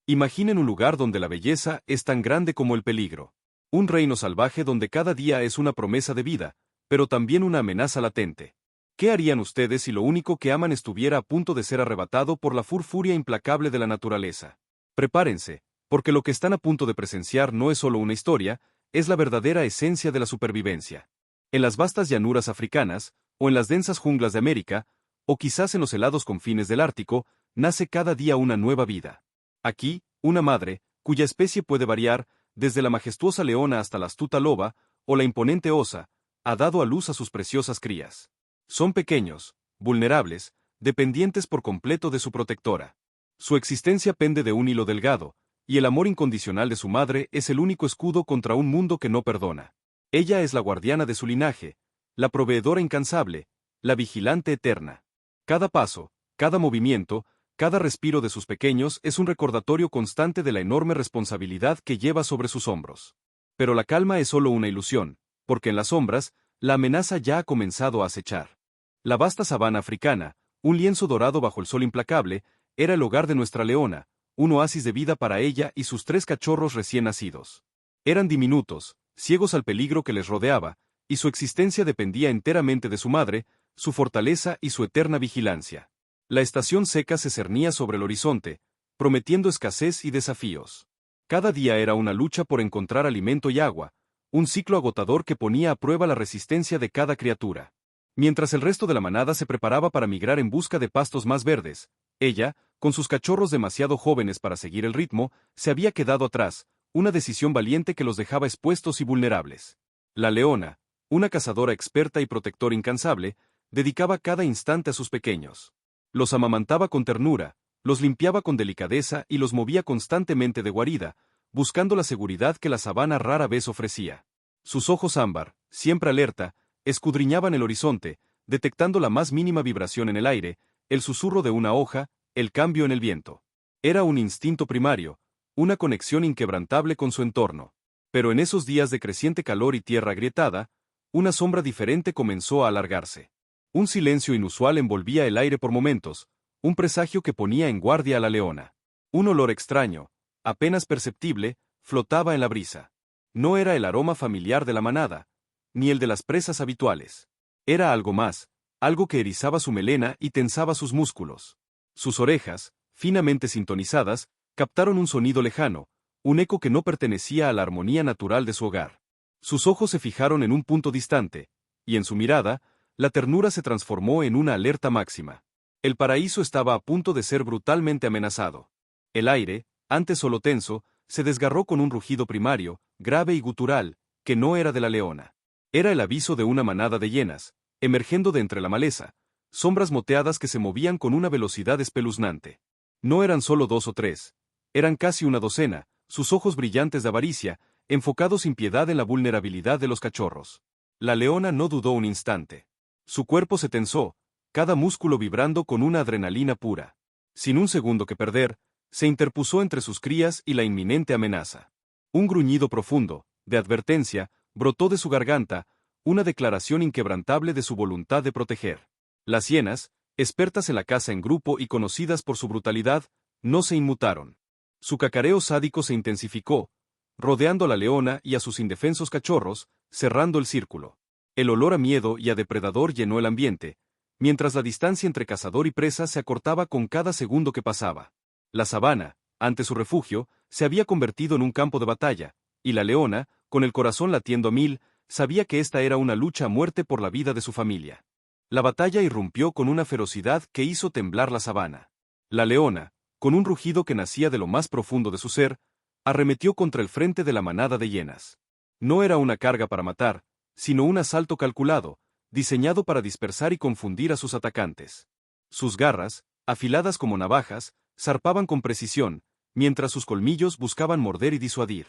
Imaginen un lugar donde la belleza es tan grande como el peligro. Un reino salvaje donde cada día es una promesa de vida, pero también una amenaza latente. ¿Qué harían ustedes si lo único que aman estuviera a punto de ser arrebatado por la furia implacable de la naturaleza? Prepárense, porque lo que están a punto de presenciar no es solo una historia, es la verdadera esencia de la supervivencia. En las vastas llanuras africanas, o en las densas junglas de América, o quizás en los helados confines del Ártico, nace cada día una nueva vida. Aquí, una madre, cuya especie puede variar, desde la majestuosa leona hasta la astuta loba, o la imponente osa, ha dado a luz a sus preciosas crías. Son pequeños, vulnerables, dependientes por completo de su protectora. Su existencia pende de un hilo delgado, y el amor incondicional de su madre es el único escudo contra un mundo que no perdona. Ella es la guardiana de su linaje, la proveedora incansable, la vigilante eterna. Cada paso, cada movimiento, cada respiro de sus pequeños es un recordatorio constante de la enorme responsabilidad que lleva sobre sus hombros. Pero la calma es solo una ilusión, porque en las sombras, la amenaza ya ha comenzado a acechar. La vasta sabana africana, un lienzo dorado bajo el sol implacable, era el hogar de nuestra leona, un oasis de vida para ella y sus 3 cachorros recién nacidos. Eran diminutos, ciegos al peligro que les rodeaba, y su existencia dependía enteramente de su madre, su fortaleza y su eterna vigilancia. La estación seca se cernía sobre el horizonte, prometiendo escasez y desafíos. Cada día era una lucha por encontrar alimento y agua, un ciclo agotador que ponía a prueba la resistencia de cada criatura. Mientras el resto de la manada se preparaba para migrar en busca de pastos más verdes, ella, con sus cachorros demasiado jóvenes para seguir el ritmo, se había quedado atrás, una decisión valiente que los dejaba expuestos y vulnerables. La leona, una cazadora experta y protectora incansable, dedicaba cada instante a sus pequeños. Los amamantaba con ternura, los limpiaba con delicadeza y los movía constantemente de guarida, buscando la seguridad que la sabana rara vez ofrecía. Sus ojos ámbar, siempre alerta, escudriñaban el horizonte, detectando la más mínima vibración en el aire, el susurro de una hoja, el cambio en el viento. Era un instinto primario, una conexión inquebrantable con su entorno. Pero en esos días de creciente calor y tierra agrietada, una sombra diferente comenzó a alargarse. Un silencio inusual envolvía el aire por momentos, un presagio que ponía en guardia a la leona. Un olor extraño, apenas perceptible, flotaba en la brisa. No era el aroma familiar de la manada, ni el de las presas habituales. Era algo más, algo que erizaba su melena y tensaba sus músculos. Sus orejas, finamente sintonizadas, captaron un sonido lejano, un eco que no pertenecía a la armonía natural de su hogar. Sus ojos se fijaron en un punto distante, y en su mirada, la ternura se transformó en una alerta máxima. El paraíso estaba a punto de ser brutalmente amenazado. El aire, antes solo tenso, se desgarró con un rugido primario, grave y gutural, que no era de la leona. Era el aviso de una manada de hienas, emergiendo de entre la maleza, sombras moteadas que se movían con una velocidad espeluznante. No eran solo 2 o 3, eran casi una docena, sus ojos brillantes de avaricia, enfocados sin piedad en la vulnerabilidad de los cachorros. La leona no dudó un instante. Su cuerpo se tensó, cada músculo vibrando con una adrenalina pura. Sin un segundo que perder, se interpuso entre sus crías y la inminente amenaza. Un gruñido profundo, de advertencia, brotó de su garganta, una declaración inquebrantable de su voluntad de proteger. Las hienas, expertas en la caza en grupo y conocidas por su brutalidad, no se inmutaron. Su cacareo sádico se intensificó, rodeando a la leona y a sus indefensos cachorros, cerrando el círculo. El olor a miedo y a depredador llenó el ambiente, mientras la distancia entre cazador y presa se acortaba con cada segundo que pasaba. La sabana, ante su refugio, se había convertido en un campo de batalla, y la leona, con el corazón latiendo a 1000, sabía que esta era una lucha a muerte por la vida de su familia. La batalla irrumpió con una ferocidad que hizo temblar la sabana. La leona, con un rugido que nacía de lo más profundo de su ser, arremetió contra el frente de la manada de hienas. No era una carga para matar, sino un asalto calculado, diseñado para dispersar y confundir a sus atacantes. Sus garras, afiladas como navajas, zarpaban con precisión, mientras sus colmillos buscaban morder y disuadir.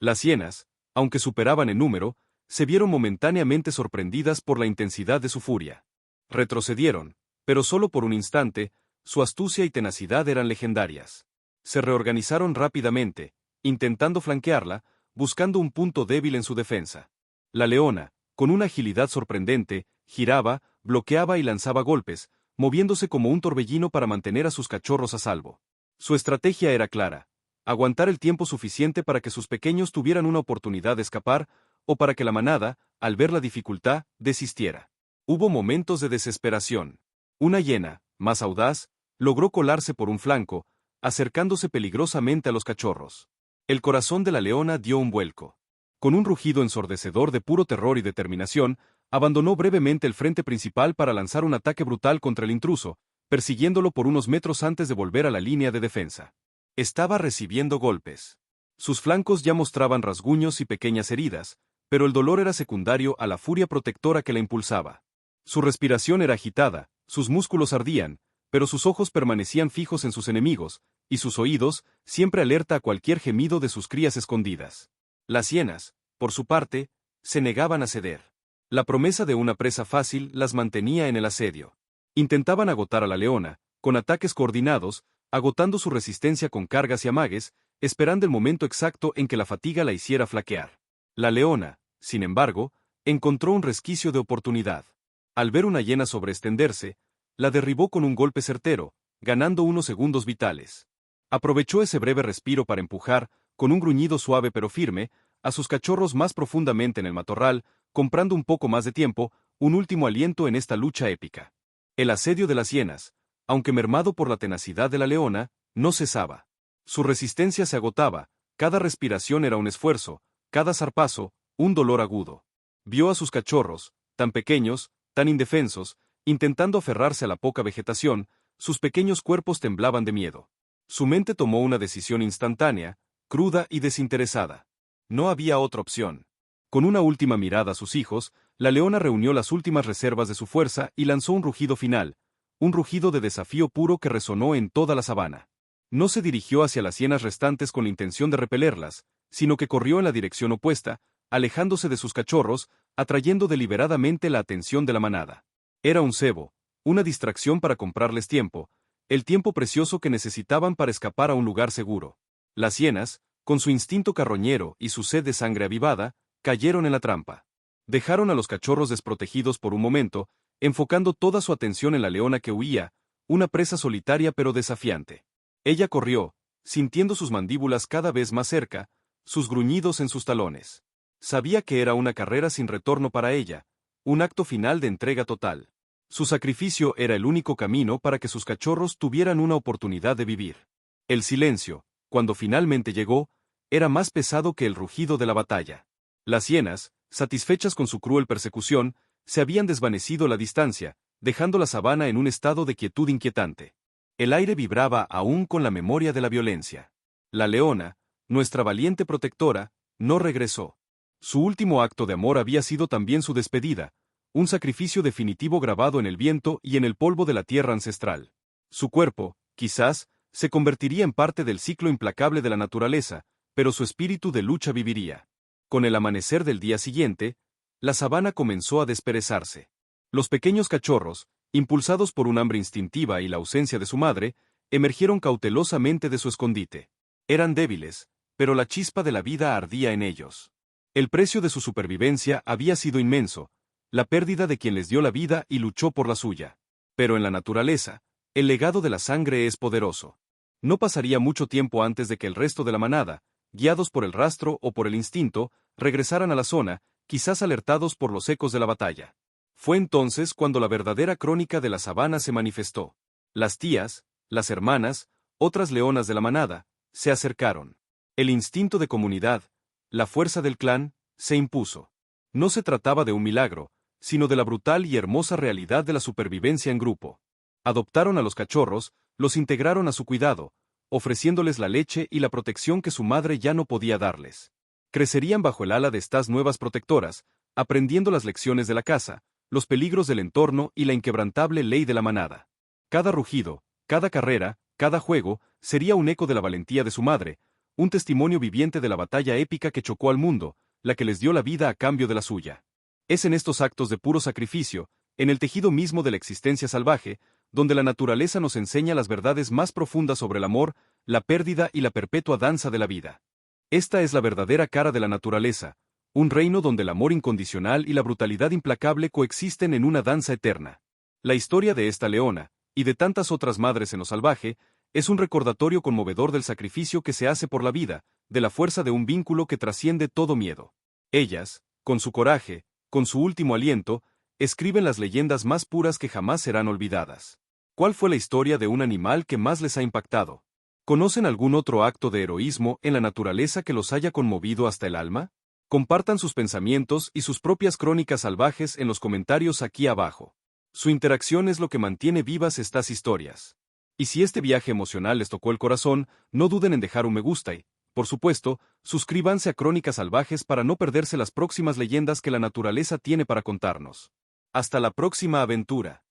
Las hienas, aunque superaban en número, se vieron momentáneamente sorprendidas por la intensidad de su furia. Retrocedieron, pero solo por un instante, su astucia y tenacidad eran legendarias. Se reorganizaron rápidamente, intentando flanquearla, buscando un punto débil en su defensa. La leona, con una agilidad sorprendente, giraba, bloqueaba y lanzaba golpes, moviéndose como un torbellino para mantener a sus cachorros a salvo. Su estrategia era clara: aguantar el tiempo suficiente para que sus pequeños tuvieran una oportunidad de escapar, o para que la manada, al ver la dificultad, desistiera. Hubo momentos de desesperación. Una hiena, más audaz, logró colarse por un flanco, acercándose peligrosamente a los cachorros. El corazón de la leona dio un vuelco. Con un rugido ensordecedor de puro terror y determinación, abandonó brevemente el frente principal para lanzar un ataque brutal contra el intruso, persiguiéndolo por unos metros antes de volver a la línea de defensa. Estaba recibiendo golpes. Sus flancos ya mostraban rasguños y pequeñas heridas, pero el dolor era secundario a la furia protectora que la impulsaba. Su respiración era agitada, sus músculos ardían, pero sus ojos permanecían fijos en sus enemigos, y sus oídos, siempre alerta a cualquier gemido de sus crías escondidas. Las hienas, por su parte, se negaban a ceder. La promesa de una presa fácil las mantenía en el asedio. Intentaban agotar a la leona, con ataques coordinados, agotando su resistencia con cargas y amagues, esperando el momento exacto en que la fatiga la hiciera flaquear. La leona, sin embargo, encontró un resquicio de oportunidad. Al ver una hiena sobreextenderse, la derribó con un golpe certero, ganando unos segundos vitales. Aprovechó ese breve respiro para empujar, con un gruñido suave pero firme, a sus cachorros más profundamente en el matorral, comprando un poco más de tiempo, un último aliento en esta lucha épica. El asedio de las hienas, aunque mermado por la tenacidad de la leona, no cesaba. Su resistencia se agotaba, cada respiración era un esfuerzo, cada zarpazo, un dolor agudo. Vio a sus cachorros, tan pequeños, tan indefensos, intentando aferrarse a la poca vegetación, sus pequeños cuerpos temblaban de miedo. Su mente tomó una decisión instantánea, cruda y desinteresada. No había otra opción. Con una última mirada a sus hijos, la leona reunió las últimas reservas de su fuerza y lanzó un rugido final, un rugido de desafío puro que resonó en toda la sabana. No se dirigió hacia las hienas restantes con la intención de repelerlas, sino que corrió en la dirección opuesta, alejándose de sus cachorros, atrayendo deliberadamente la atención de la manada. Era un cebo, una distracción para comprarles tiempo, el tiempo precioso que necesitaban para escapar a un lugar seguro. Las hienas, con su instinto carroñero y su sed de sangre avivada, cayeron en la trampa. Dejaron a los cachorros desprotegidos por un momento, enfocando toda su atención en la leona que huía, una presa solitaria pero desafiante. Ella corrió, sintiendo sus mandíbulas cada vez más cerca, sus gruñidos en sus talones. Sabía que era una carrera sin retorno para ella, un acto final de entrega total. Su sacrificio era el único camino para que sus cachorros tuvieran una oportunidad de vivir. El silencio, cuando finalmente llegó, era más pesado que el rugido de la batalla. Las hienas, satisfechas con su cruel persecución, se habían desvanecido a la distancia, dejando la sabana en un estado de quietud inquietante. El aire vibraba aún con la memoria de la violencia. La leona, nuestra valiente protectora, no regresó. Su último acto de amor había sido también su despedida, un sacrificio definitivo grabado en el viento y en el polvo de la tierra ancestral. Su cuerpo, quizás, se convertiría en parte del ciclo implacable de la naturaleza, pero su espíritu de lucha viviría. Con el amanecer del día siguiente, la sabana comenzó a desperezarse. Los pequeños cachorros, impulsados por un hambre instintiva y la ausencia de su madre, emergieron cautelosamente de su escondite. Eran débiles, pero la chispa de la vida ardía en ellos. El precio de su supervivencia había sido inmenso, la pérdida de quien les dio la vida y luchó por la suya. Pero en la naturaleza, el legado de la sangre es poderoso. No pasaría mucho tiempo antes de que el resto de la manada, guiados por el rastro o por el instinto, regresaran a la zona, quizás alertados por los ecos de la batalla. Fue entonces cuando la verdadera crónica de la sabana se manifestó. Las tías, las hermanas, otras leonas de la manada, se acercaron. El instinto de comunidad, la fuerza del clan, se impuso. No se trataba de un milagro, sino de la brutal y hermosa realidad de la supervivencia en grupo. Adoptaron a los cachorros, los integraron a su cuidado, ofreciéndoles la leche y la protección que su madre ya no podía darles. Crecerían bajo el ala de estas nuevas protectoras, aprendiendo las lecciones de la caza, los peligros del entorno y la inquebrantable ley de la manada. Cada rugido, cada carrera, cada juego, sería un eco de la valentía de su madre, un testimonio viviente de la batalla épica que chocó al mundo, la que les dio la vida a cambio de la suya. Es en estos actos de puro sacrificio, en el tejido mismo de la existencia salvaje, donde la naturaleza nos enseña las verdades más profundas sobre el amor, la pérdida y la perpetua danza de la vida. Esta es la verdadera cara de la naturaleza, un reino donde el amor incondicional y la brutalidad implacable coexisten en una danza eterna. La historia de esta leona, y de tantas otras madres en lo salvaje, es un recordatorio conmovedor del sacrificio que se hace por la vida, de la fuerza de un vínculo que trasciende todo miedo. Ellas, con su coraje, con su último aliento, escriben las leyendas más puras que jamás serán olvidadas. ¿Cuál fue la historia de un animal que más les ha impactado? ¿Conocen algún otro acto de heroísmo en la naturaleza que los haya conmovido hasta el alma? Compartan sus pensamientos y sus propias crónicas salvajes en los comentarios aquí abajo. Su interacción es lo que mantiene vivas estas historias. Y si este viaje emocional les tocó el corazón, no duden en dejar un me gusta y, por supuesto, suscríbanse a Crónicas Salvajes para no perderse las próximas leyendas que la naturaleza tiene para contarnos. Hasta la próxima aventura.